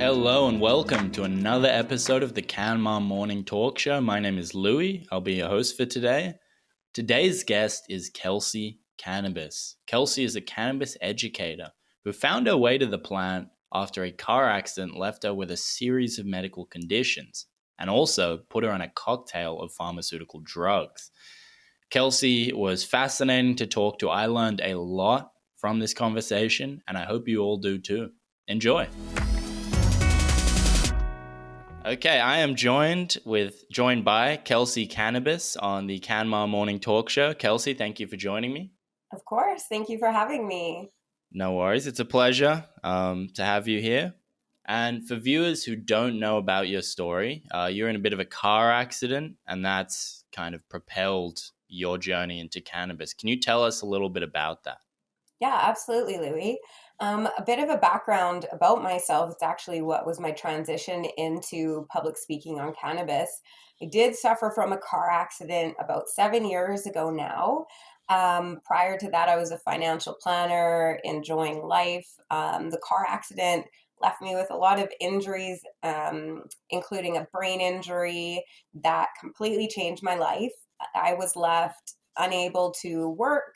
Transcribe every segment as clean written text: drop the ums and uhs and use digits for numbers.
Hello and welcome to another episode of the CanMar Morning Talk Show. My name is Louis. I'll be your host for today. Today's guest is Kelsey Cannabis. Kelsey is a cannabis educator who found her way to the plant after a car accident left her with a series of medical conditions and also put her on a cocktail of pharmaceutical drugs. Kelsey was fascinating to talk to. I learned a lot from this conversation, and I hope you all do too. Enjoy. Okay, I am joined by Kelsey Cannabis on the CanMar Morning Talk Show. Kelsey, thank you for joining me. Of course. Thank you for having me. No worries. It's a pleasure to have you here. And for viewers who don't know about your story, you're in a bit of a car accident, and that's kind of propelled your journey into cannabis. Can you tell us a little bit about that? Yeah, absolutely, Louis. A bit of a background about myself. It's actually what was my transition into public speaking on cannabis. I did suffer from a car accident about 7 years ago now. Prior to that, I was a financial planner, enjoying life. The car accident left me with a lot of injuries, including a brain injury that completely changed my life. I was left unable to work.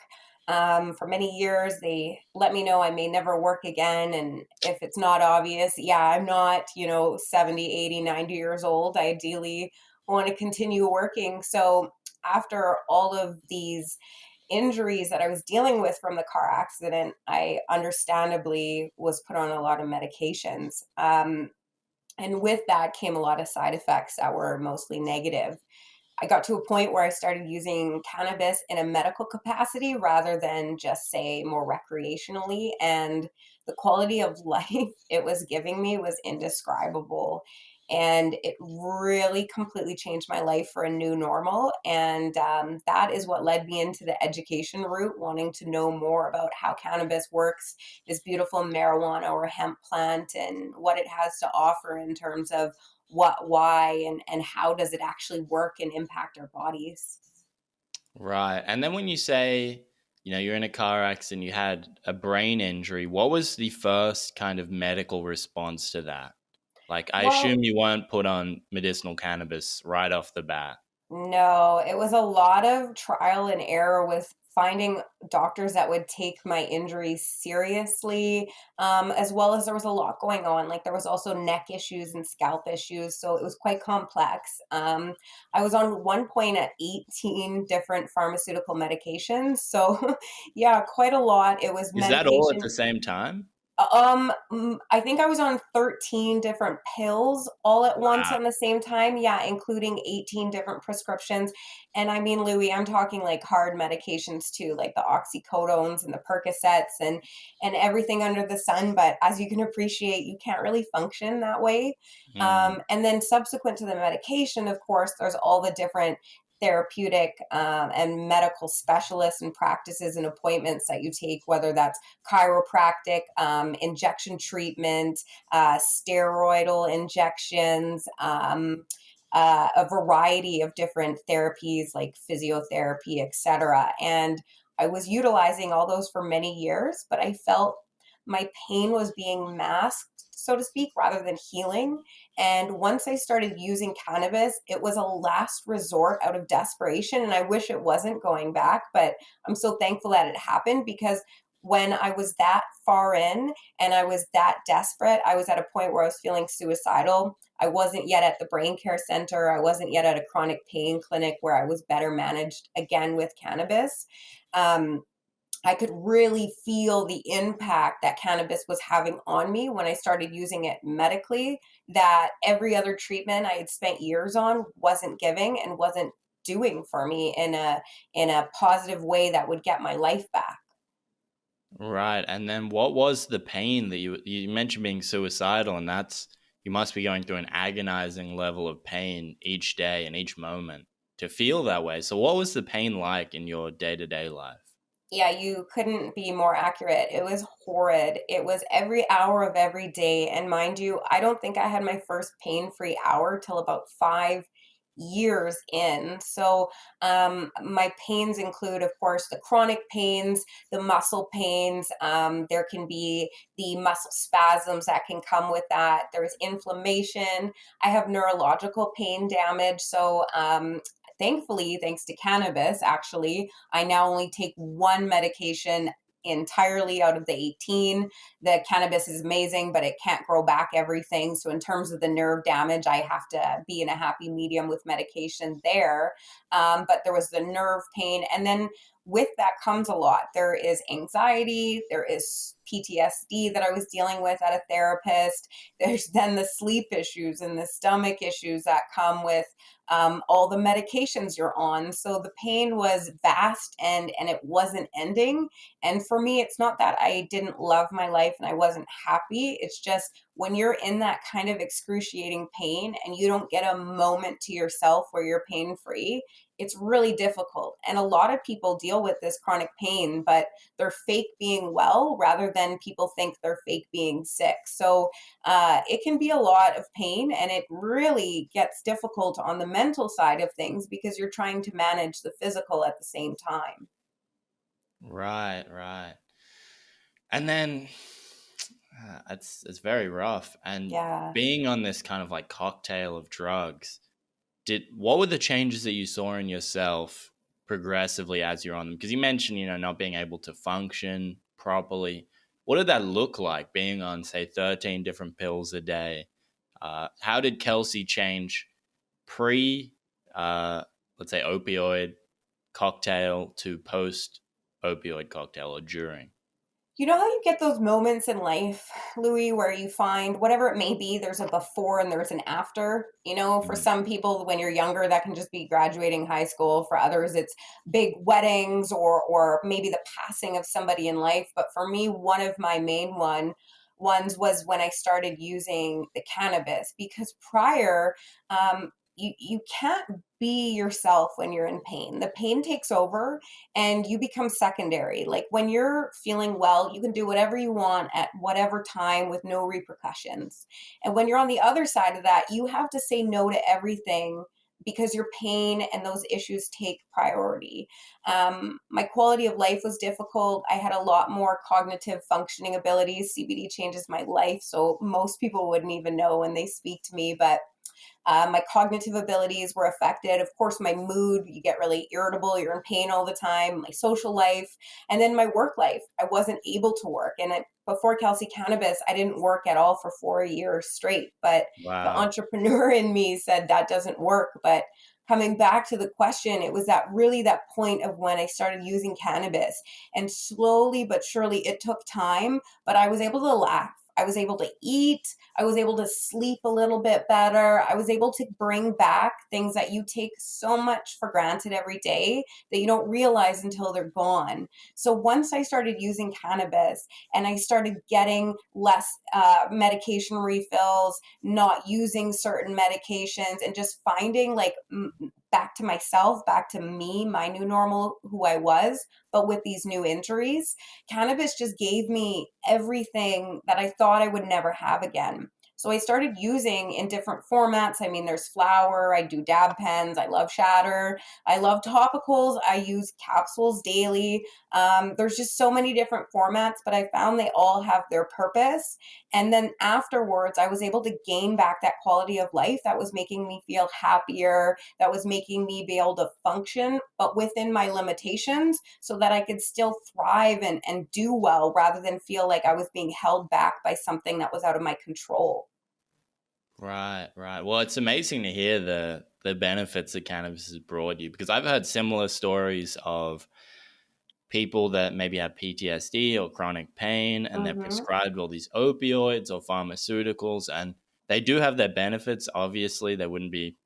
For many years, they let me know I may never work again. And if it's not obvious, I'm not, 70, 80, 90 years old. I ideally want to continue working. So after all of these injuries that I was dealing with from the car accident, I understandably was put on a lot of medications. And with that came a lot of side effects that were mostly negative. I got to a point where I started using cannabis in a medical capacity rather than just, say, more recreationally. And the quality of life it was giving me was indescribable. And it really completely changed my life for a new normal. And that is what led me into the education route, wanting to know more about how cannabis works, this beautiful marijuana or hemp plant, and what it has to offer in terms of what, why, and how does it actually work and impact our bodies. Right. And then when you say, you're in a car accident, you had a brain injury, what was the first kind of medical response to that? Like, I assume you weren't put on medicinal cannabis right off the bat. No, it was a lot of trial and error with finding doctors that would take my injuries seriously, as well as there was a lot going on. Like there was also neck issues and scalp issues, so it was quite complex. I was on one point at 18 different pharmaceutical medications, so yeah, quite a lot. It was Is that all at medication. the same time? I think I was on 13 different pills all at once Wow. on the same time. Yeah, including 18 different prescriptions. And I mean, Louis, I'm talking like hard medications too, like the oxycodones and the Percocets and everything under the sun. But as you can appreciate, you can't really function that way. And then subsequent to the medication, of course, there's all the different therapeutic and medical specialists and practices and appointments that you take, whether that's chiropractic, injection treatment, steroidal injections, a variety of different therapies like physiotherapy, etc. And I was utilizing all those for many years, but I felt my pain was being masked, so to speak, rather than healing. And once I started using cannabis, it was a last resort out of desperation. And I wish it wasn't going back, but I'm so thankful that it happened because when I was that far in and I was that desperate, I was at a point where I was feeling suicidal. I wasn't yet at the brain care center. I wasn't yet at a chronic pain clinic where I was better managed again with cannabis. I could really feel the impact that cannabis was having on me when I started using it medically, that every other treatment I had spent years on wasn't giving and wasn't doing for me in a positive way that would get my life back. Right. And then what was the pain that you mentioned being suicidal, and you must be going through an agonizing level of pain each day and each moment to feel that way. So what was the pain like in your day-to-day life? Yeah, you couldn't be more accurate. It was horrid. It was every hour of every day. And mind you, I don't think I had my first pain-free hour till about 5 years in. So my pains include, of course, the chronic pains, the muscle pains. There can be the muscle spasms that can come with that. There's inflammation. I have neurological pain damage. So thankfully, thanks to cannabis, actually, I now only take one medication entirely out of the 18. The cannabis is amazing, but it can't grow back everything. So, in terms of the nerve damage, I have to be in a happy medium with medication there. But there was the nerve pain. And then with that comes a lot. There is anxiety, there is PTSD that I was dealing with at a therapist. There's then the sleep issues and the stomach issues that come with all the medications you're on. So the pain was vast and it wasn't ending. And for me, it's not that I didn't love my life and I wasn't happy. It's just when you're in that kind of excruciating pain and you don't get a moment to yourself where you're pain free, it's really difficult. And a lot of people deal with this chronic pain, but they're fake being well rather than people think they're fake being sick. So it can be a lot of pain, and it really gets difficult on the mental side of things because you're trying to manage the physical at the same time. Right, right. And then it's very rough. And Yeah. being on this kind of like cocktail of drugs, what were the changes that you saw in yourself progressively as you're on them? Because you mentioned, not being able to function properly. What did that look like being on, say, 13 different pills a day? How did Kelsey change pre, uh, let's say, opioid cocktail to post opioid cocktail or during? You know how you get those moments in life, Louis, where you find whatever it may be, there's a before and there's an after. For Mhm. some people, when you're younger, that can just be graduating high school. For others, it's big weddings or maybe the passing of somebody in life. But for me, one of my main ones was when I started using the cannabis because prior, you can't be yourself when you're in pain. The pain takes over and you become secondary. Like when you're feeling well, you can do whatever you want at whatever time with no repercussions. And when you're on the other side of that, you have to say no to everything because your pain and those issues take priority. My quality of life was difficult. I had a lot more cognitive functioning abilities. CBD changes my life. So most people wouldn't even know when they speak to me, but my cognitive abilities were affected. Of course, my mood, you get really irritable, you're in pain all the time, my social life, and then my work life. I wasn't able to work. Before Kelsey Cannabis, I didn't work at all for 4 years straight. But the Wow. entrepreneur in me said that doesn't work. But coming back to the question, it was that point of when I started using cannabis. And slowly but surely, it took time, but I was able to laugh. I was able to eat. I was able to sleep a little bit better. I was able to bring back things that you take so much for granted every day that you don't realize until they're gone. So once I started using cannabis and I started getting less medication refills, not using certain medications, and just finding like back to myself, back to me, my new normal, who I was, but with these new injuries, cannabis just gave me everything that I thought I would never have again. So I started using in different formats. I mean, there's flower, I do dab pens, I love shatter, I love topicals, I use capsules daily. There's just so many different formats, but I found they all have their purpose. And then afterwards, I was able to gain back that quality of life that was making me feel happier, that was making me be able to function, but within my limitations so that I could still thrive and do well rather than feel like I was being held back by something that was out of my control. Right, right. Well, it's amazing to hear the benefits that cannabis has brought you, because I've heard similar stories of people that maybe have PTSD or chronic pain and they're Mm-hmm. prescribed all these opioids or pharmaceuticals, and they do have their benefits. Obviously, they wouldn't be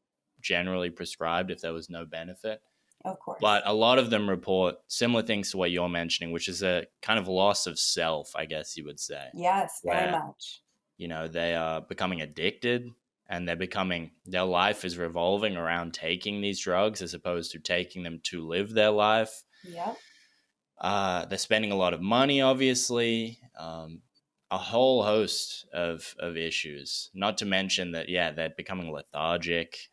generally prescribed if there was no benefit. Of course. But a lot of them report similar things to what you're mentioning, which is a kind of loss of self, I guess you would say, Yes, very where much. they are becoming addicted, and their life is revolving around taking these drugs as opposed to taking them to live their life. Yep. They're spending a lot of money, obviously, a whole host of issues, not to mention that, yeah, they're becoming lethargic.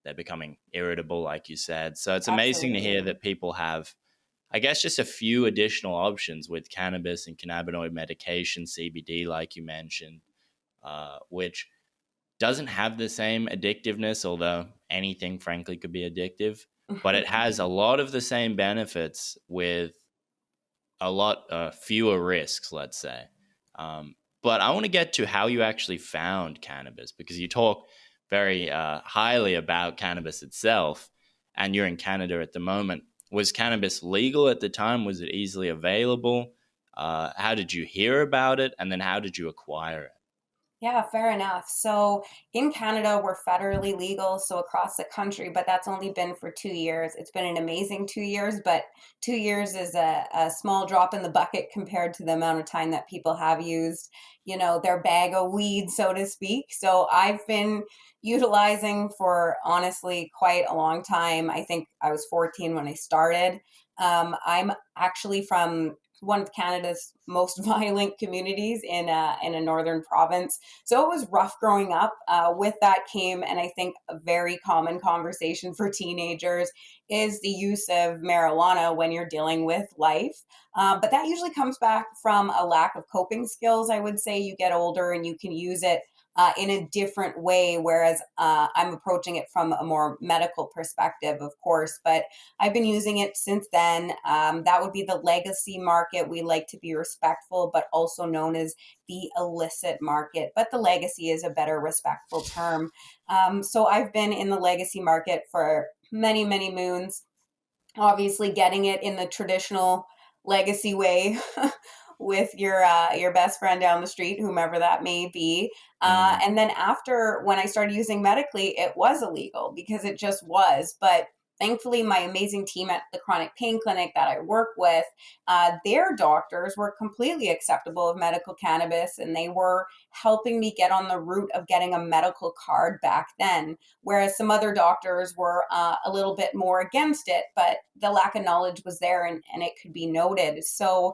they're becoming irritable, like you said. So it's amazing to hear Absolutely. that people have, I guess, just a few additional options with cannabis and cannabinoid medication, CBD, like you mentioned, which doesn't have the same addictiveness, although anything, frankly, could be addictive. But it has a lot of the same benefits with a lot fewer risks, let's say. But I want to get to how you actually found cannabis, because you talk very highly about cannabis itself, and you're in Canada at the moment. Was cannabis legal at the time? Was it easily available? How did you hear about it? And then how did you acquire it? Yeah, fair enough. So in Canada, we're federally legal, so across the country, but that's only been for 2 years. It's been an amazing 2 years, but 2 years is a small drop in the bucket compared to the amount of time that people have used, their bag of weed, so to speak. So I've been utilizing for honestly quite a long time. I think I was 14 when I started. I'm actually from one of Canada's most violent communities in a northern province. So it was rough growing up. With that came, and I think a very common conversation for teenagers is the use of marijuana when you're dealing with life. But that usually comes back from a lack of coping skills. I would say you get older and you can use it in a different way, whereas I'm approaching it from a more medical perspective, of course. But I've been using it since then. That would be the legacy market. We like to be respectful, but also known as the illicit market. But the legacy is a better respectful term. So I've been in the legacy market for many, many moons, obviously getting it in the traditional legacy way with your best friend down the street, whomever that may be. Mm. And then after, when I started using medically, it was illegal because it just was. But thankfully, my amazing team at the chronic pain clinic that I work with, their doctors were completely acceptable of medical cannabis, and they were helping me get on the route of getting a medical card back then, whereas some other doctors were a little bit more against it, but the lack of knowledge was there, and it could be noted. So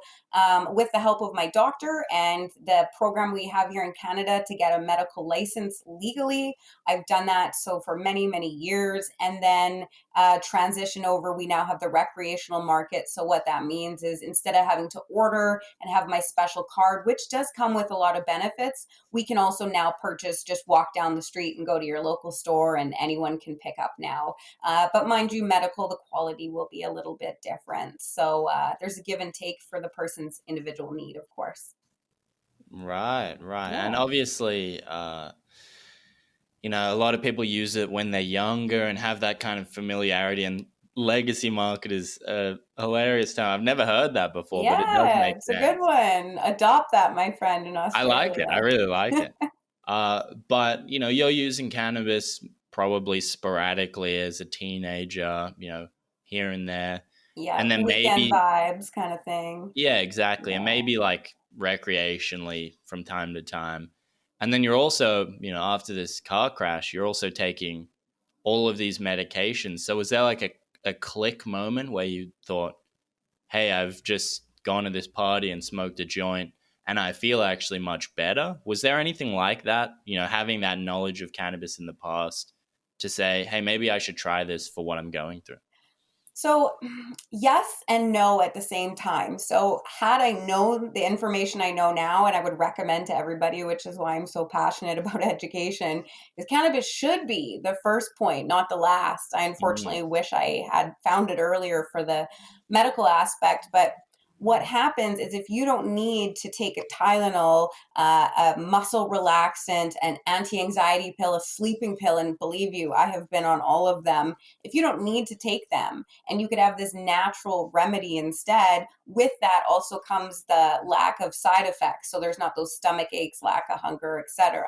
with the help of my doctor and the program we have here in Canada to get a medical license legally, I've done that so for many, many years. And then transition over, we now have the recreational market. So what that means is, instead of having to order and have my special card, which does come with a lot of benefits, we can also now purchase, just walk down the street and go to your local store, and anyone can pick up now. But mind you, medical, the quality will be a little bit different. So there's a give and take for the person's individual need, of course. Right, right. And Yeah. obviously, a lot of people use it when they're younger and have that kind of familiarity. And legacy market is a hilarious term. I've never heard that before, but it does Yeah, make it's a good sense. one. Adopt that, my friend in I like it. I Australia. really like it. But you're using cannabis probably sporadically as a teenager, here and there, Yeah, and then weekend maybe, vibes kind of thing. yeah, exactly, and Yeah. maybe like recreationally from time to time, and then you're also, after this car crash, you're also taking all of these medications. So was there like a click moment where you thought, hey, I've just gone to this party and smoked a joint and I feel actually much better? Was there anything like that, having that knowledge of cannabis in the past to say, hey, maybe I should try this for what I'm going through? So, yes and no at the same time. So, had I known the information I know now, and I would recommend to everybody, which is why I'm so passionate about education, is cannabis should be the first point, not the last. I Mm. unfortunately wish I had found it earlier for the medical aspect, but what happens is, if you don't need to take a Tylenol, a muscle relaxant, an anti anxiety pill, a sleeping pill, and believe you, I have been on all of them. If you don't need to take them, and you could have this natural remedy instead, with that also comes the lack of side effects. So there's not those stomach aches, lack of hunger, etc.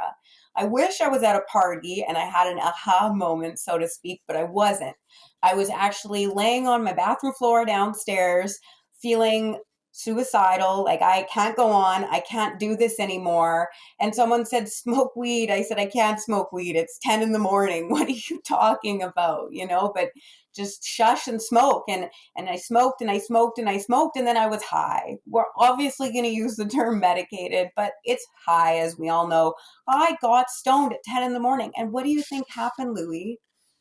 I wish I was at a party and I had an aha moment, so to speak, but I wasn't. I was actually laying on my bathroom floor downstairs, feeling suicidal, like I can't go on, I can't do this anymore. And someone said, smoke weed. I said, I can't smoke weed. It's 10 in the morning. What are you talking about? But just shush and smoke. And I smoked and I smoked and I smoked, and then I was high. We're obviously going to use the term medicated, but it's high, as we all know. I got stoned at 10 in the morning. And what do you think happened, Louis?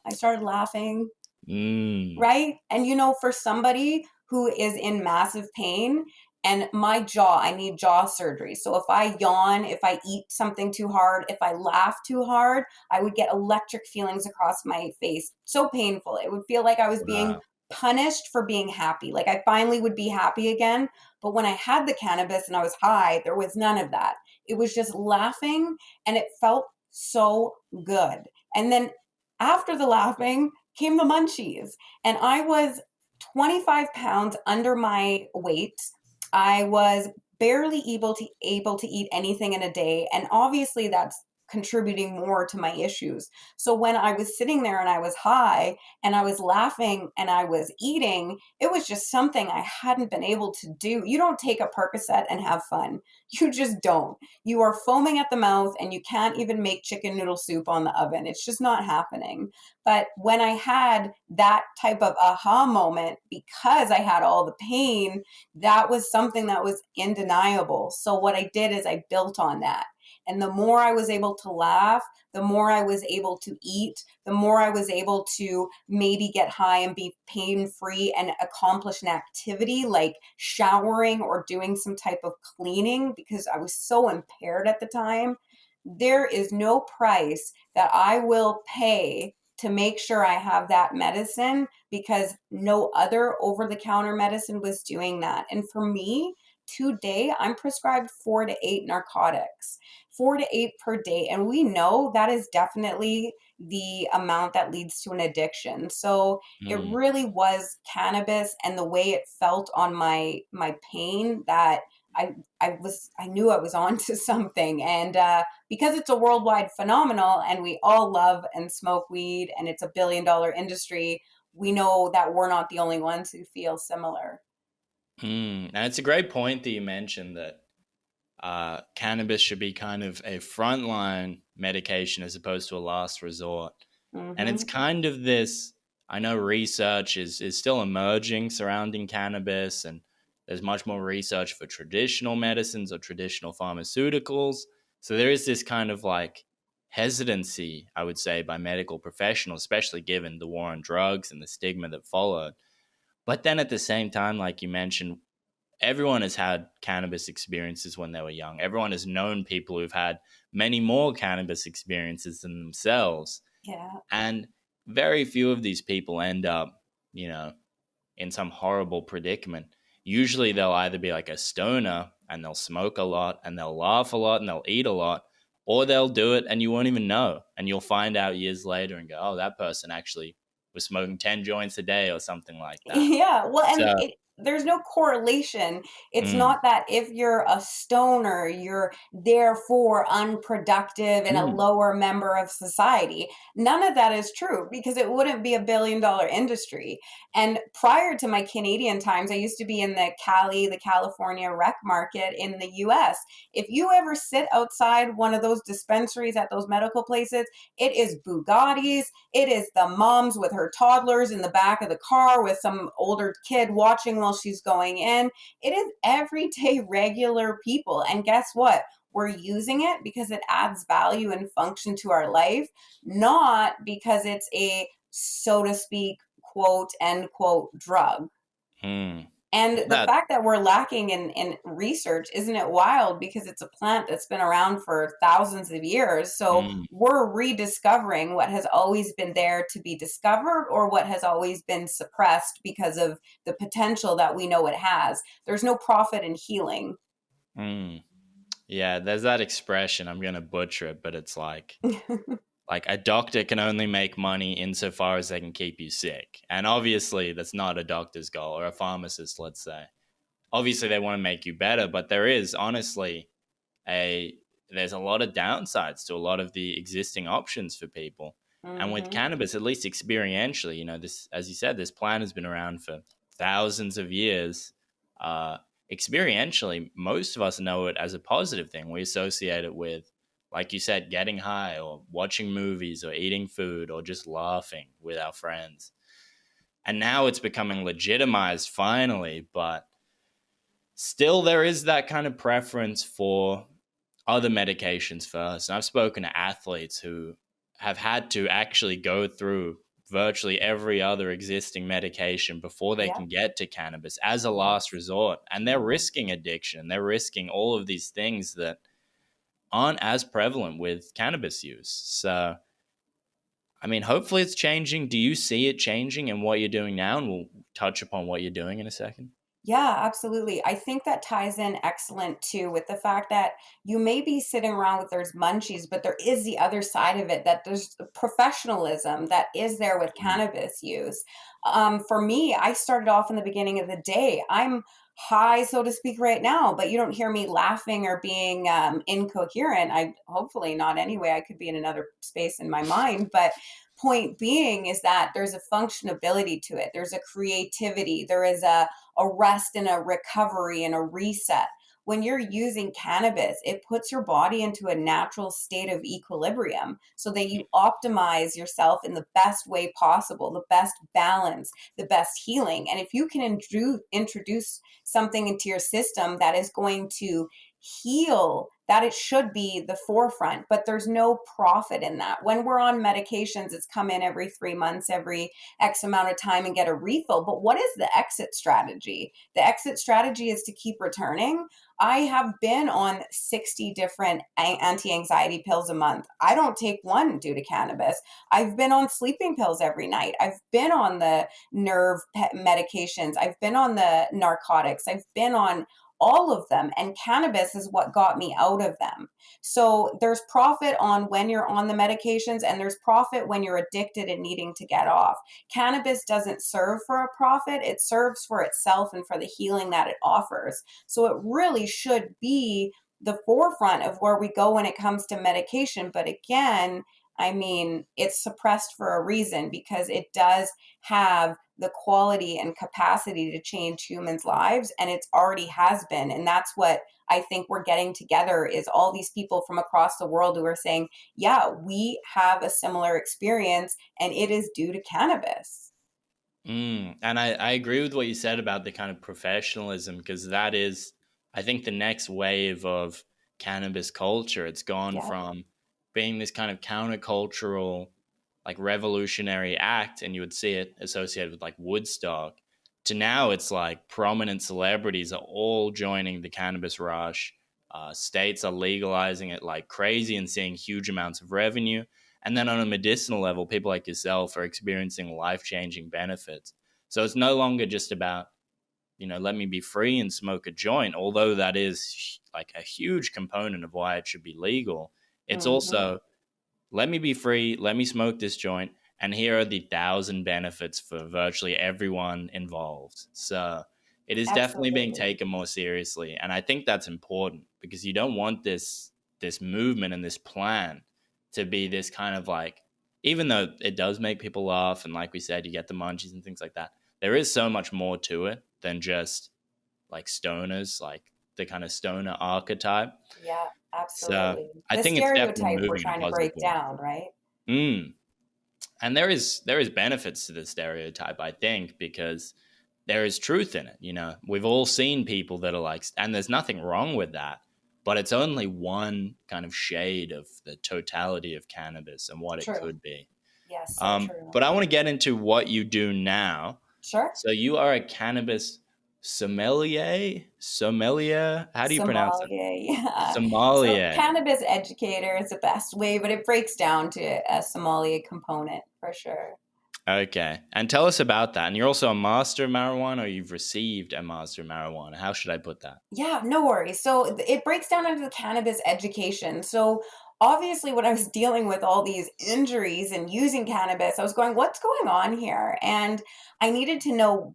I started laughing. Mm. Right? And for somebody who is in massive pain, and my jaw, I need jaw surgery. So if I yawn, if I eat something too hard, if I laugh too hard, I would get electric feelings across my face. So painful. It would feel like I was being Wow. punished for being happy. Like I finally would be happy again. But when I had the cannabis and I was high, there was none of that. It was just laughing and it felt so good. And then after the laughing came the munchies. And I was 25 pounds under my weight. I was barely able to eat anything in a day, and obviously that's contributing more to my issues. So when I was sitting there and I was high and I was laughing and I was eating, it was just something I hadn't been able to do. You don't take a Percocet and have fun. You just don't. You are foaming at the mouth and you can't even make chicken noodle soup on the oven. It's just not happening. But when I had that type of aha moment, because I had all the pain, that was something that was undeniable. So what I did is I built on that. And the more I was able to laugh, the more I was able to eat, the more I was able to maybe get high and be pain free and accomplish an activity like showering or doing some type of cleaning because I was so impaired at the time. There is no price that I will pay to make sure I have that medicine because no other over the counter medicine was doing that. And for me, today, I'm prescribed 4 to 8 narcotics, 4 to 8 per day. And we know that is definitely the amount that leads to an addiction. So it Mm. really was cannabis and the way it felt on my pain that I knew I was onto something. And because it's a worldwide phenomenon and we all love and smoke weed and it's a $1 billion industry, we know that we're not the only ones who feel similar. And it's a great point that you mentioned that cannabis should be kind of a frontline medication as opposed to a last resort. And it's Mm-hmm. kind of this, I know research is still emerging surrounding cannabis, and there's much more research for traditional medicines or traditional pharmaceuticals. So there is this kind of like hesitancy, I would say, by medical professionals, especially given the war on drugs and the stigma that followed. But then at the same time, like you mentioned, everyone has had cannabis experiences when they were young. Everyone has known people who've had many more cannabis experiences than themselves. Yeah. And very few of these people end up, you know, in some horrible predicament. Usually they'll either be like a stoner and they'll smoke a lot and they'll laugh a lot and they'll eat a lot, or they'll do it and you won't even know. And you'll find out years later and go, oh, that person actually was smoking 10 joints a day or something like that. Yeah, well, and So, there's no correlation. It's mm, not that if you're a stoner, you're therefore unproductive and a mm, lower member of society. None of that is true because it wouldn't be a $1 billion industry. And prior to my Canadian times, I used to be in the California rec market in the US. If you ever sit outside one of those dispensaries at those medical places, it is Bugattis, it is the moms with her toddlers in the back of the car with some older kid watching while she's going in. It is everyday regular people. And guess what? We're using it because it adds value and function to our life, not because it's a, so to speak, quote, end quote, drug. mm. And the That, fact that we're lacking in research, isn't it wild? Because it's a plant that's been around for thousands of years. So mm, we're rediscovering what has always been there to be discovered or what has always been suppressed because of the potential that we know it has. There's no profit in healing. mm. Yeah, there's that expression. I'm going to butcher it, but it's like a doctor can only make money insofar as they can keep you sick. And obviously that's not a doctor's goal, or a pharmacist, let's say. Obviously they want to make you better, but there is honestly a there's a lot of downsides to a lot of the existing options for people. And with Hmm. cannabis, at least experientially, this, as you said, this plant has been around for thousands of years. Uh, Experientially, most of us know it as a positive thing. We associate it with, like you said, getting high or watching movies or eating food or just laughing with our friends. And now it's becoming legitimized finally, but still there is that kind of preference for other medications first. And I've spoken to athletes who have had to actually go through virtually every other existing medication before they Yeah. can get to cannabis as a Yeah. last resort. And they're Mhm. risking addiction. They're risking all of these things that aren't as prevalent with cannabis use. So, I mean, hopefully it's changing. Do you see it changing in what you're doing now? And we'll touch upon what you're doing in a second. Yeah, absolutely. I think that ties in excellent too with the fact that you may be sitting around with there's munchies, but there is the other side of it that there's the professionalism that is there with Mm. cannabis use. For me, I started off in the beginning of the day. I'm high, so to speak, right now, but you don't hear me laughing or being incoherent. I hopefully not anyway. I could be in another space in my mind, but point being is that there's a functionability to it. There's a creativity. There is a rest and a recovery and a reset. When you're using cannabis, it puts your body into a natural state of equilibrium so that you optimize yourself in the best way possible, the best balance, the best healing. And if you can introduce something into your system that is going to heal, that it should be the forefront, but there's no profit in that. When we're on medications, it's come in every 3 months, every X amount of time and get a refill. But what is the exit strategy? The exit strategy is to keep returning. I have been on 60 different anti anxiety pills a month. I don't take one due to cannabis. I've been on sleeping pills every night. I've been on the nerve medications. I've been on the narcotics. I've been on all of them. And cannabis is what got me out of them. So there's profit on when you're on the medications, and there's profit when you're addicted and needing to get off. Cannabis doesn't serve for a profit, it serves for itself and for the healing that it offers. So it really should be the forefront of where we go when it comes to medication. But again, I mean, it's suppressed for a reason because it does have the quality and capacity to change humans' lives, and it's already has been. And that's what I think we're getting together is all these people from across the world who are saying, yeah, we have a similar experience and it is due to cannabis. And I agree with what you said about the kind of professionalism, because that is, I think, the next wave of cannabis culture. It's gone Yeah. from being this kind of countercultural, like revolutionary act, and you would see it associated with like Woodstock, to now it's like prominent celebrities are all joining the cannabis rush. States are legalizing it like crazy and seeing huge amounts of revenue. And then on a medicinal level, people like yourself are experiencing life changing benefits. So it's no longer just about, let me be free and smoke a joint, although that is like a huge component of why it should be legal. It's Hmm. also, let me be free, let me smoke this joint, and here are the 1,000 benefits for virtually everyone involved. So it is definitely being Absolutely. taken more seriously, and I think that's important because you don't want this movement and this plan to be this kind of like, even though it does make people laugh and like we said, you get the munchies and things like that. There is so much more to it than just like stoners, like the kind of stoner archetype. Yeah, So absolutely. I The think it's definitely stereotype we're moving in a trying to positive break way. down, right? Mm. And there is benefits to the stereotype, I think, because there is truth in it. We've all seen people that are like, and there's nothing wrong with that, but it's only one kind of shade of the totality of cannabis and what it True. could be. Yes, so true. But I want to get into what you do now. Sure. So you are a cannabis sommelier. How do you pronounce it? Sommelier, yeah. So Sommelier. cannabis educator is the best way, but it breaks down to a sommelier component for sure. Okay. And tell us about that. And you're also a master of marijuana, or you've received a master of marijuana. How should I put that? Yeah, no worries. So it breaks down into the cannabis education. So obviously, when I was dealing with all these injuries and using cannabis, I was going, what's going on here? And I needed to know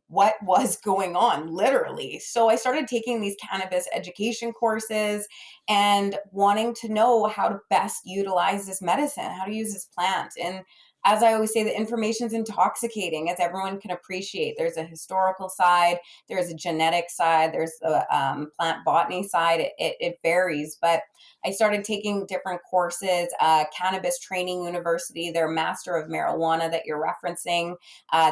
what was going on, literally. So I started taking these cannabis education courses and wanting to know how to best utilize this medicine, how to use this plant. And as I always say, the information's intoxicating, as everyone can appreciate. There's a historical side, there's a genetic side, there's a plant botany side. It varies, but I started taking different courses. Cannabis Training University, their Master of Marijuana that you're referencing,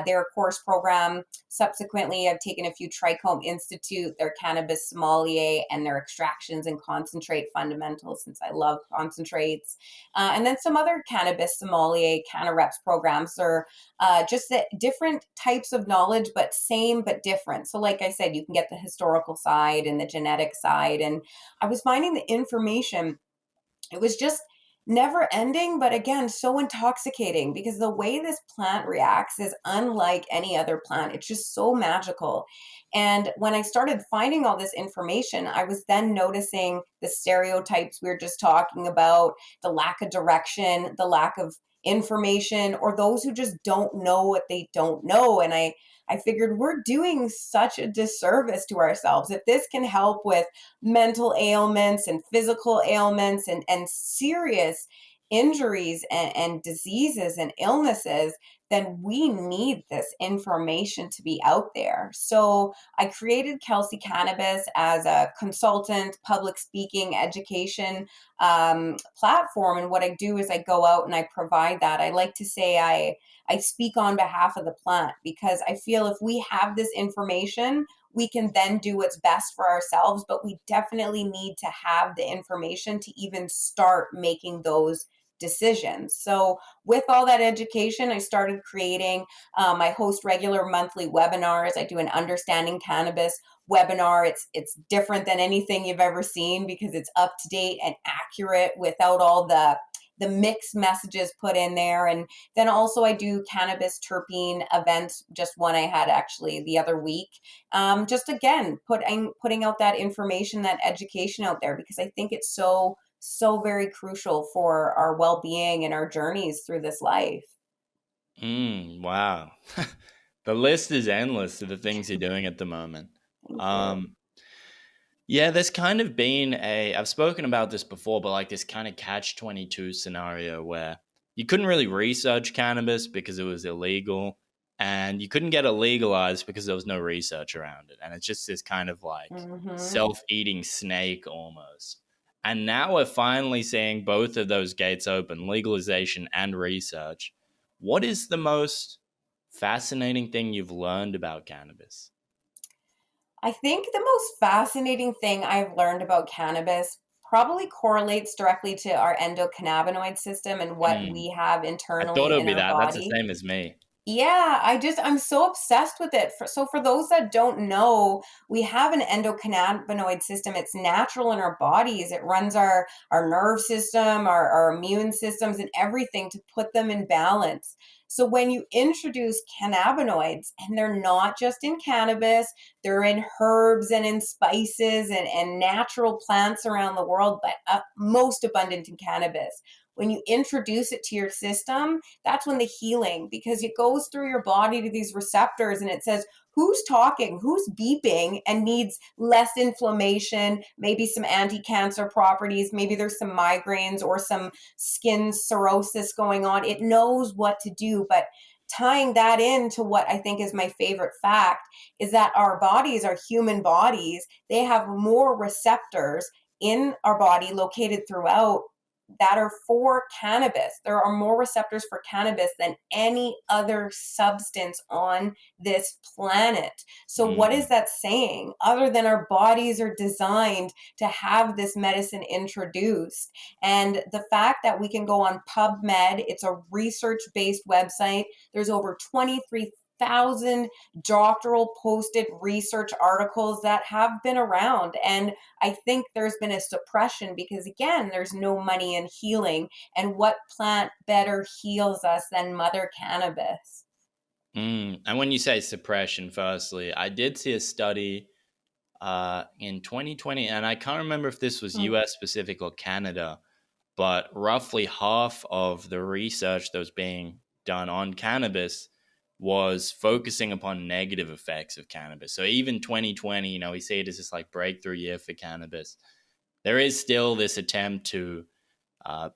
their course program. Subsequently, I've taken a few Trichome Institute, their cannabis sommelier, and their extractions and concentrate fundamentals, since I love concentrates. And then some other cannabis sommelier kind of reps programs, or just the different types of knowledge, but same but different. So like I said, you can get the historical side and the genetic side. And I was finding the information, it was just never ending, but again, so intoxicating, because the way this plant reacts is unlike any other plant. It's just so magical. And when I started finding all this information, I was then noticing the stereotypes we were just talking about, the lack of direction, the lack of information, or those who just don't know what they don't know. And I figured we're doing such a disservice to ourselves. If this can help with mental ailments and physical ailments and serious injuries and diseases and illnesses, then we need this information to be out there. So I created Kelsey Cannabis as a consultant, public speaking, education platform. And what I do is I go out and I provide that. I like to say I speak on behalf of the plant, because I feel if we have this information, we can then do what's best for ourselves. But we definitely need to have the information to even start making those decisions. So with all that education, I started creating, I host regular monthly webinars. I do an Understanding Cannabis webinar. It's different than anything you've ever seen, because it's up to date and accurate without all the mixed messages put in there. And then also I do cannabis terpene events, just one I had actually the other week. Just again, putting out that information, that education out there, because I think it's so very crucial for our well-being and our journeys through this life. Wow. The list is endless of the things you're doing at the moment. Thank you. Um, yeah, there's kind of been I've spoken about this before, but like this kind of catch-22 scenario where you couldn't really research cannabis because it was illegal, and you couldn't get it legalized because there was no research around it. And it's just this kind of like Hmm. self-eating snake almost. And now we're finally seeing both of those gates open, legalization and research. What is the most fascinating thing you've learned about cannabis? I think the most fascinating thing I've learned about cannabis probably correlates directly to our endocannabinoid system and what Hmm. we have I thought it internally would in be our that. That's the body. same as me. Yeah, I'm so obsessed with it. So for those that don't know, we have an endocannabinoid system. It's natural in our bodies. It runs our nerve system, our immune systems, and everything to put them in balance. So when you introduce cannabinoids, and they're not just in cannabis, they're in herbs and in spices and natural plants around the world, but most abundant in cannabis. When you introduce it to your system, that's when the healing, because it goes through your body to these receptors and it says, who's talking, who's beeping and needs less inflammation, maybe some anti-cancer properties, maybe there's some migraines or some skin cirrhosis going on. It knows what to do. But tying that into what I think is my favorite fact is that our bodies, our human bodies, they have more receptors in our body located throughout that are for cannabis. There are more receptors for cannabis than any other substance on this planet. So, what is Mm, that saying? Other than our bodies are designed to have this medicine introduced. And the fact that we can go on PubMed, it's a research based website. There's over 23,000 doctoral posted research articles that have been around. And I think there's been a suppression because, again, there's no money in healing. And what plant better heals us than Mother Cannabis? And when you say suppression, firstly, I did see a study in 2020, and I can't remember if this was Hmm. US specific or Canada, but roughly half of the research that was being done on cannabis was focusing upon negative effects of cannabis. So even 2020, we see it as this like breakthrough year for cannabis. There is still this attempt to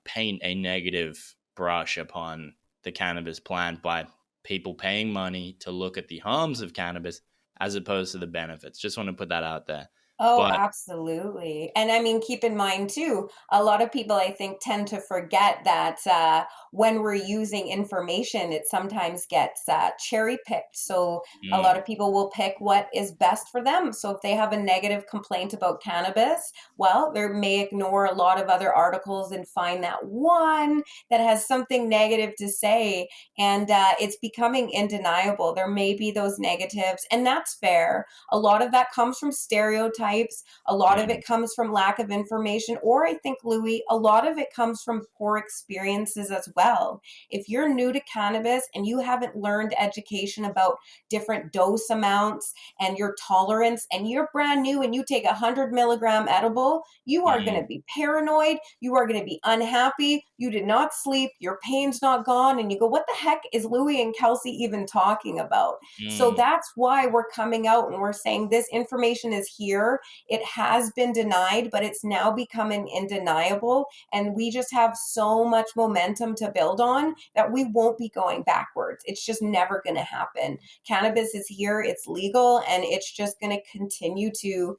paint a negative brush upon the cannabis plant by people paying money to look at the harms of cannabis as opposed to the benefits. Just want to put that out there. Oh, But absolutely. And I mean, keep in mind too, a lot of people I think tend to forget that when we're using information, it sometimes gets cherry picked. So a lot mm, of people will pick what is best for them. So if they have a negative complaint about cannabis, well, they may ignore a lot of other articles and find that one that has something negative to say. And it's becoming undeniable. There may be those negatives, and that's fair. A lot of that comes from stereotypes. A lot of mm, it comes from lack of information. Or I think, Louis, a lot of it comes from poor experiences as well. If you're new to cannabis and you haven't learned education about different dose amounts and your tolerance, and you're brand new and you take a 100 milligram edible, you are going to mm, be paranoid. You are going to be unhappy. You did not sleep. Your pain's not gone. And you go, what the heck is Louis and Kelsey even talking about? So mm. that's why we're coming out and we're saying this information is here. It has been denied, but it's now becoming undeniable. And we just have so much momentum to build on that we won't be going backwards. It's just never going to happen. Cannabis is here, it's legal, and it's just going to continue to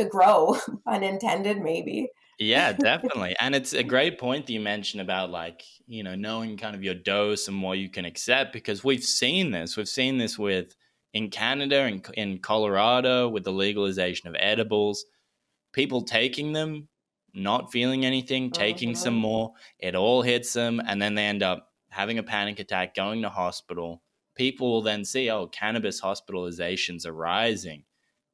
grow, unintended maybe. Yeah, definitely. And it's a great point that you mentioned about like, knowing kind of your dose and what you can accept because we've seen this. We've seen this with in Canada and in Colorado with the legalization of edibles, people taking them, not feeling anything, taking some Mhm. more, it all hits them and then they end up having a panic attack, going to hospital. People will then see, oh, cannabis hospitalizations are rising.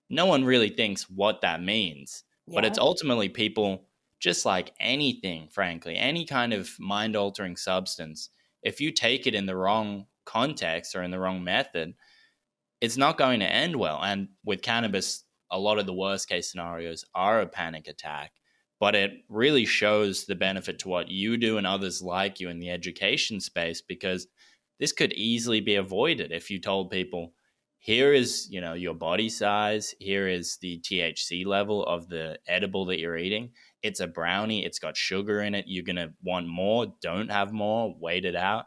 No one really thinks what that means. But it's Yeah. ultimately people, just like anything, frankly, any kind of mind altering substance, if you take it in the wrong context or in the wrong method, it's not going to end well. And with cannabis, a lot of the worst case scenarios are a panic attack. But it really shows the benefit to what you do and others like you in the education space because this could easily be avoided if you told people, here is, your body size, here is the THC level of the edible that you're eating. It's a brownie, it's got sugar in it. You're going to want more, don't have more, wait it out.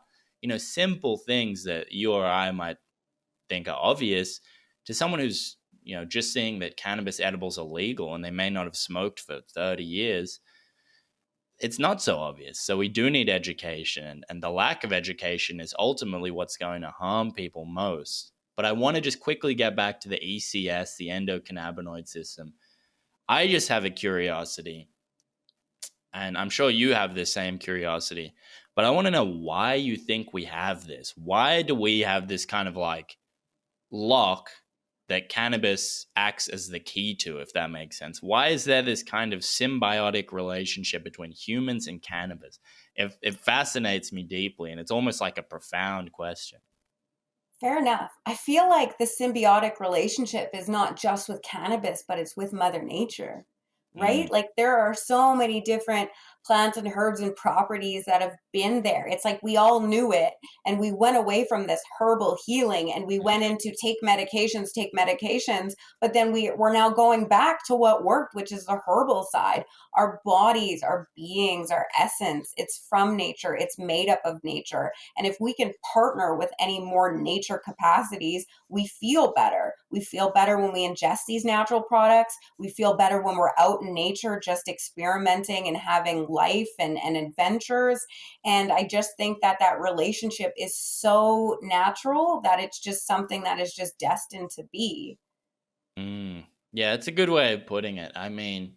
Simple things that you or I might think are obvious to someone who's just seeing that cannabis edibles are legal and they may not have smoked for 30 years. It's not so obvious. So we do need education, and the lack of education is ultimately what's going to harm people most. But I want to just quickly get back to the ECS, the endocannabinoid system. I just have a curiosity, and I'm sure you have the same curiosity, but I want to know why you think we have this. Why do we have this kind of like lock that cannabis acts as the key to, if that makes sense? Why is there this kind of symbiotic relationship between humans and cannabis? It fascinates me deeply, and it's almost like a profound question. Fair enough. I feel like the symbiotic relationship is not just with cannabis, but it's with Mother Nature, Mm, right? Like there are so many different plants and herbs and properties that have been there. It's like we all knew it and we went away from this herbal healing and we went into take medications, but then we're now going back to what worked, which is the herbal side. Our bodies, our beings, our essence, it's from nature, it's made up of nature. And if we can partner with any more nature capacities, we feel better. We feel better when we ingest these natural products. We feel better when we're out in nature just experimenting and having life and adventures. And I just think that that relationship is so natural that it's just something that is just destined to be. mm. Yeah, it's a good way of putting it. I mean,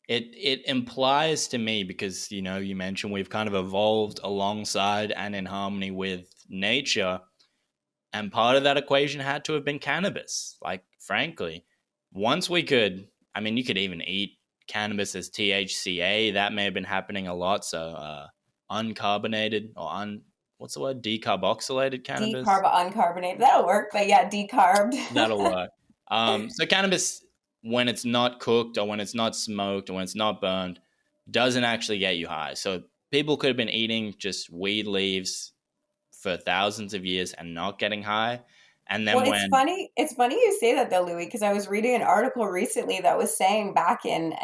it implies to me because you mentioned we've kind of evolved alongside and in harmony with nature. And part of that equation had to have been cannabis. Like, frankly, once we could, I mean, you could even eat cannabis as THCA. That may have been happening a lot. So, uncarbonated or what's the word? Decarboxylated cannabis. Uncarbonated, that'll work, but yeah, decarbed. That'll work. So, cannabis, when it's not cooked or when it's not smoked or when it's not burned, doesn't actually get you high. So, people could have been eating just weed leaves for thousands of years and not getting high. And Well, then it's when, funny. It's funny you say that though, Louis, because I was reading an article recently that was saying back in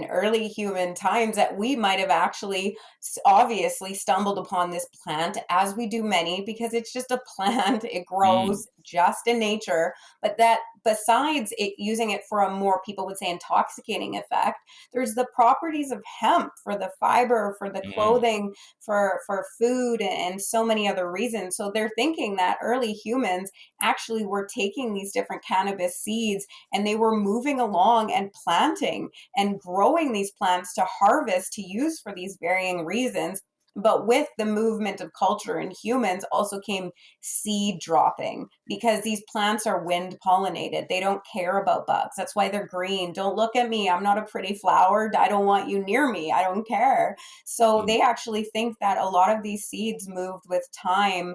early human times that we might have actually obviously stumbled upon this plant, as we do many, because it's just a plant. It mm, grows just in nature, but that besides it using it for a more, people would say, intoxicating effect, there's the properties of hemp for the fiber, for the Mm, clothing, for food, and so many other reasons. So they're thinking that early humans actually were taking these different cannabis seeds and they were moving along and planting and growing these plants to harvest to use for these varying reasons. But with the movement of culture and humans also came seed dropping, because these plants are wind pollinated. They don't care about bugs. That's why they're green. Don't look at me. I'm not a pretty flower. I don't want you near me. I don't care. So mm. they actually think that a lot of these seeds moved with time,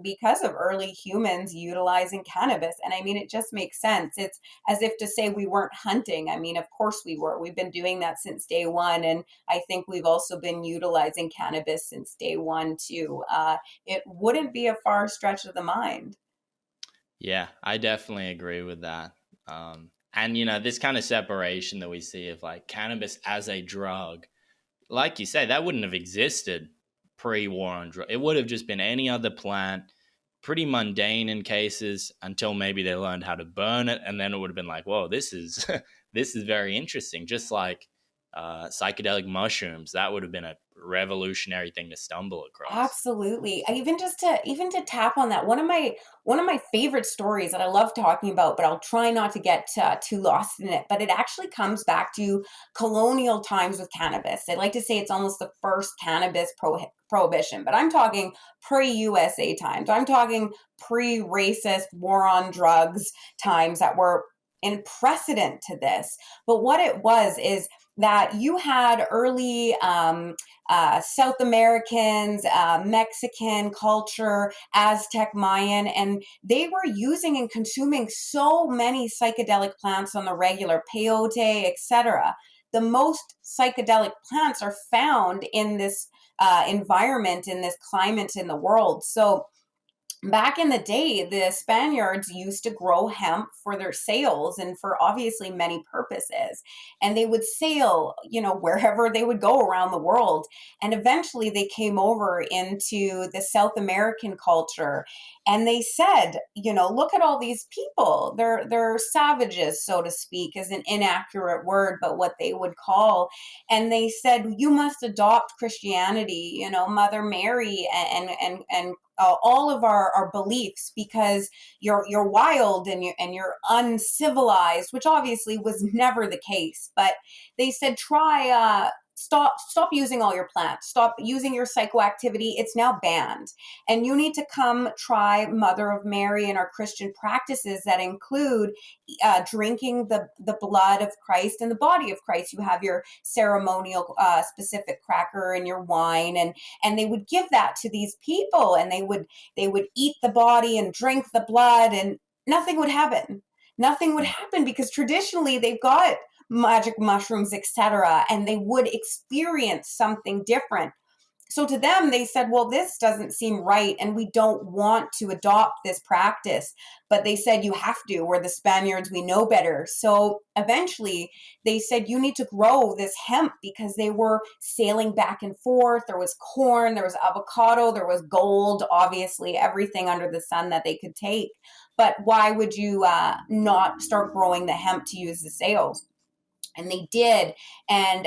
because of early humans utilizing cannabis. And I mean, it just makes sense. It's as if to say we weren't hunting. I mean, of course we were. We've been doing that since day one. And I think we've also been utilizing cannabis since day one, too. It wouldn't be a far stretch of the mind. Yeah, I definitely agree with that. And this kind of separation that we see of like cannabis as a drug, like you say, that wouldn't have existed pre-war on drug. It would have just been any other plant, pretty mundane in cases until maybe they learned how to burn it, and then it would have been like, whoa, this is this is very interesting. Just like psychedelic mushrooms, that would have been a revolutionary thing to stumble across. Absolutely. Even to tap on that, one of my favorite stories that I love talking about, but I'll try not to get too lost in it. But it actually comes back to colonial times with cannabis. I like to say it's almost the first cannabis prohibition, but I'm talking pre-USA times. I'm talking pre-racist war on drugs times that were in precedent to this. But what it was is that you had early South Americans, Mexican culture, Aztec, Mayan, and they were using and consuming so many psychedelic plants on the regular, peyote, etc. The most psychedelic plants are found in this environment, in this climate in the world. So back in the day, the Spaniards used to grow hemp for their sails and for obviously many purposes. And they would sail, wherever they would go around the world. And eventually they came over into the South American culture. And they said, look at all these people. They're savages, so to speak, is an inaccurate word, but what they would call. And they said, you must adopt Christianity, Mother Mary, and all of our beliefs, because you're wild and you're uncivilized, which obviously was never the case. But they said, try stop using all your plants, stop using your psychoactivity. It's now banned, and you need to come try Mother of Mary and our Christian practices that include drinking the blood of Christ and the body of Christ. You have your ceremonial specific cracker and your wine, and they would give that to these people, and they would eat the body and drink the blood, and nothing would happen. Nothing would happen because traditionally they've got magic mushrooms, etc., and they would experience something different. So to them, they said, well, this doesn't seem right, and we don't want to adopt this practice. But they said, you have to. We're the Spaniards, we know better. So eventually, they said, you need to grow this hemp, because they were sailing back and forth. There was corn, there was avocado, there was gold, obviously, everything under the sun that they could take. But why would you not start growing the hemp to use the sails? And they did. And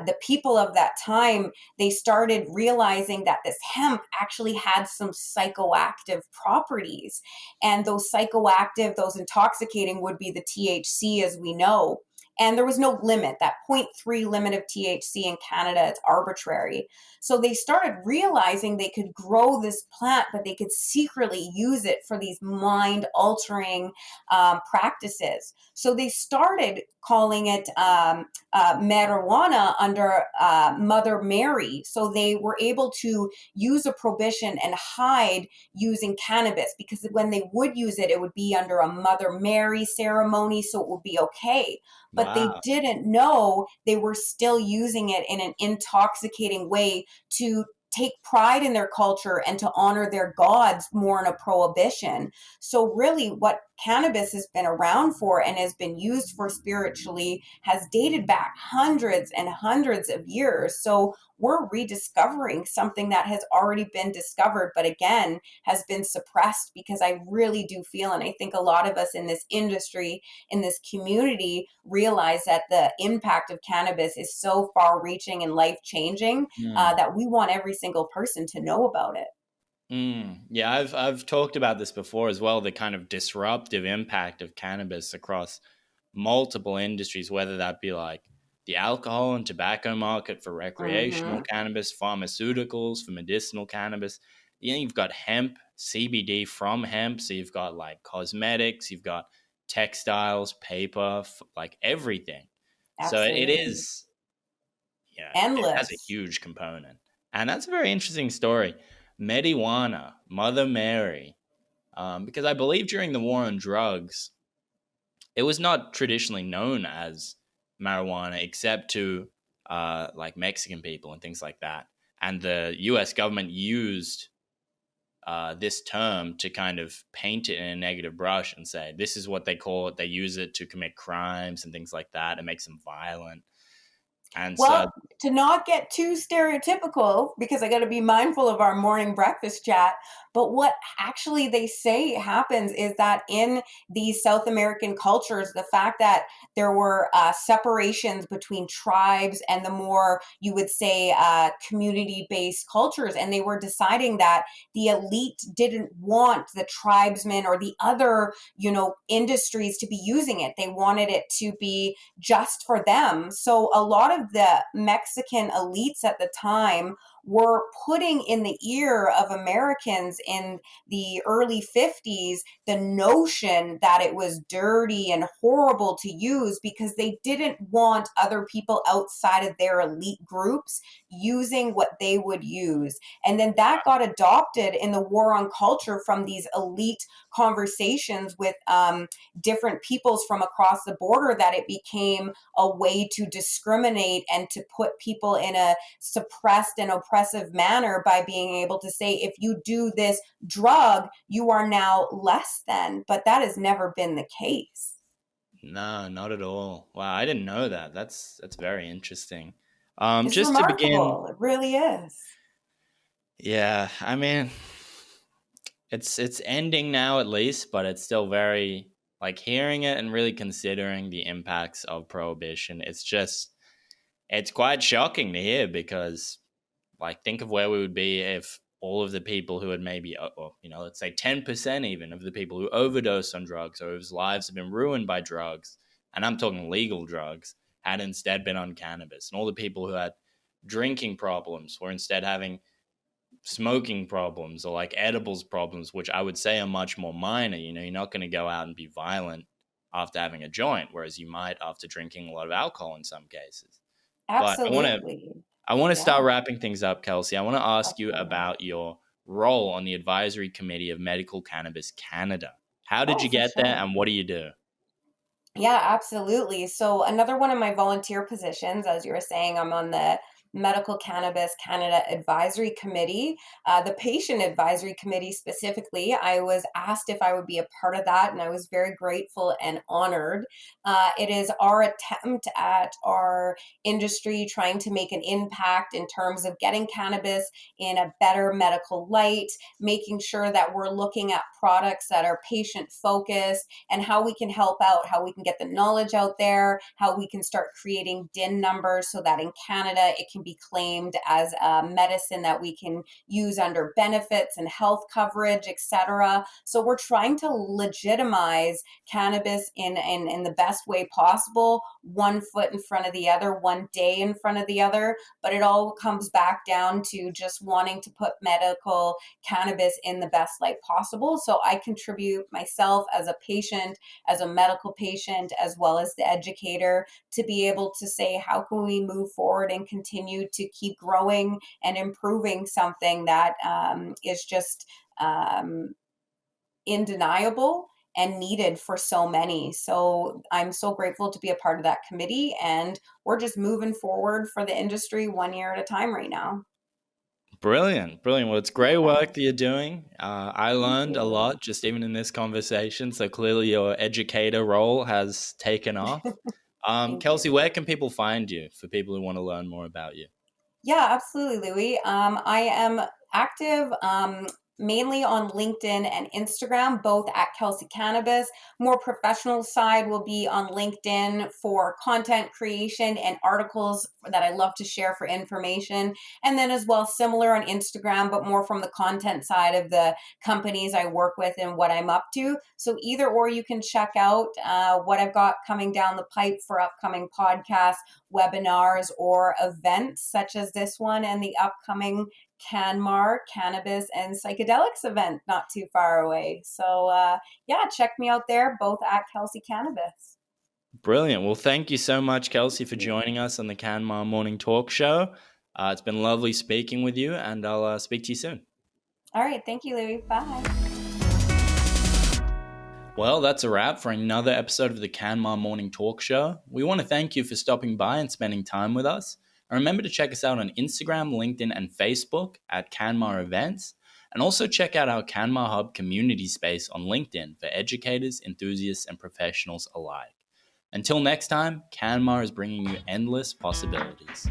the people of that time, they started realizing that this hemp actually had some psychoactive properties. And those intoxicating would be the THC, as we know. And there was no limit, that zero point 0.3 limit of THC in Canada, it's arbitrary. So they started realizing they could grow this plant, but they could secretly use it for these mind altering practices. So they started calling it marijuana under Mother Mary. So they were able to use a prohibition and hide using cannabis, because when they would use it, it would be under a Mother Mary ceremony, so it would be okay. But they Wow. didn't know they were still using it in an intoxicating way to take pride in their culture and to honor their gods more in a prohibition. So really what cannabis has been around for and has been used for spiritually has dated back hundreds and hundreds of years. So we're rediscovering something that has already been discovered, but again, has been suppressed. Because I really do feel, and I think a lot of us in this industry, in this community, realize that the impact of cannabis is so far reaching and life changing that we want every single person to know about it. Yeah, I've talked about this before as well, the kind of disruptive impact of cannabis across multiple industries, whether that be like the alcohol and tobacco market for recreational Hmm. cannabis, pharmaceuticals for medicinal cannabis. You've got hemp, CBD from hemp. So you've got like cosmetics, you've got textiles, paper, like everything. So it Absolutely. is, yeah, it has a Endless. huge component. And that's a very interesting story. Marijuana, Mother Mary, because I believe during the war on drugs, it was not traditionally known as marijuana except to like Mexican people and things like that. And the US government used this term to kind of paint it in a negative brush and say, this is what they call it. They use it to commit crimes and things like that. It makes them violent. And so, Well, to not get too stereotypical, because I got to be mindful of our morning breakfast chat, but what actually they say happens is that in these South American cultures, the fact that there were separations between tribes and the more, you would say, community based cultures, and they were deciding that the elite didn't want the tribesmen or the other, industries to be using it. They wanted it to be just for them. So a lot of the Mexican elites at the time were putting in the ear of Americans in the early 50s the notion that it was dirty and horrible to use, because they didn't want other people outside of their elite groups using what they would use. And then that got adopted in the war on culture from these elite conversations with different peoples from across the border, that it became a way to discriminate and to put people in a suppressed and oppressive manner by being able to say, if you do this drug, you are now less than. But that has never been the case. no, not at all. Wow, I didn't know that. That's very interesting. It's Just to begin, remarkable. It really is. yeah, I mean, it's ending now at least, but it's still very like hearing it and really considering the impacts of prohibition. It's quite shocking to hear because like think of where we would be if all of the people who had maybe or, let's say 10% even of the people who overdosed on drugs or whose lives have been ruined by drugs, and I'm talking legal drugs, had instead been on cannabis, and all the people who had drinking problems were instead having smoking problems or like edibles problems, which I would say are much more minor. You're not going to go out and be violent after having a joint, whereas you might after drinking a lot of alcohol in some cases. But Absolutely. I want to start Yeah. wrapping things up, Kelsey. I want to ask you Absolutely. about your role on the advisory committee of Medical Cannabis Canada. How did Oh, you for get there, sure. and what do you do? Yeah, absolutely. So, another one of my volunteer positions, as you were saying, I'm on the Medical Cannabis Canada Advisory Committee, the Patient Advisory Committee specifically. I was asked if I would be a part of that, and I was very grateful and honored. It is our attempt at our industry trying to make an impact in terms of getting cannabis in a better medical light, making sure that we're looking at products that are patient focused, and how we can help out, how we can get the knowledge out there, how we can start creating DIN numbers so that in Canada it can be claimed as a medicine that we can use under benefits and health coverage, etc. So we're trying to legitimize cannabis in the best way possible, one foot in front of the other, one day in front of the other. But it all comes back down to just wanting to put medical cannabis in the best light possible. So I contribute myself as a patient, as a medical patient, as well as the educator, to be able to say, how can we move forward and continue to keep growing and improving something that is just undeniable and needed for so many. So I'm so grateful to be a part of that committee, and we're just moving forward for the industry one year at a time right now. Brilliant, brilliant. Well, it's great Yeah, work that you're doing. I thank learned a you. lot just even in this conversation. So clearly, your educator role has taken off. Thank Kelsey, you. where can people find you for people who want to learn more about you? Yeah, absolutely, Louis. I am active mainly on LinkedIn and Instagram, both at Kelsey Cannabis. More professional side will be on LinkedIn for content creation and articles that I love to share for information. And then as well, similar on Instagram, but more from the content side of the companies I work with and what I'm up to. So either or you can check out what I've got coming down the pipe for upcoming podcasts, webinars, or events such as this one and the upcoming CanMar Cannabis and Psychedelics event not too far away. So yeah, check me out there, both at Kelsey Cannabis. Brilliant. Well, thank you so much, Kelsey, for joining us on the CanMar Morning Talk Show. It's been lovely speaking with you, and I'll speak to you soon. All right, thank you, Louis. Bye. Well, that's a wrap for another episode of the CanMar Morning Talk Show. We want to thank you for stopping by and spending time with us. And remember to check us out on Instagram, LinkedIn, and Facebook at CanMar Events. And also check out our CanMar Hub community space on LinkedIn for educators, enthusiasts, and professionals alike. Until next time, CanMar is bringing you endless possibilities.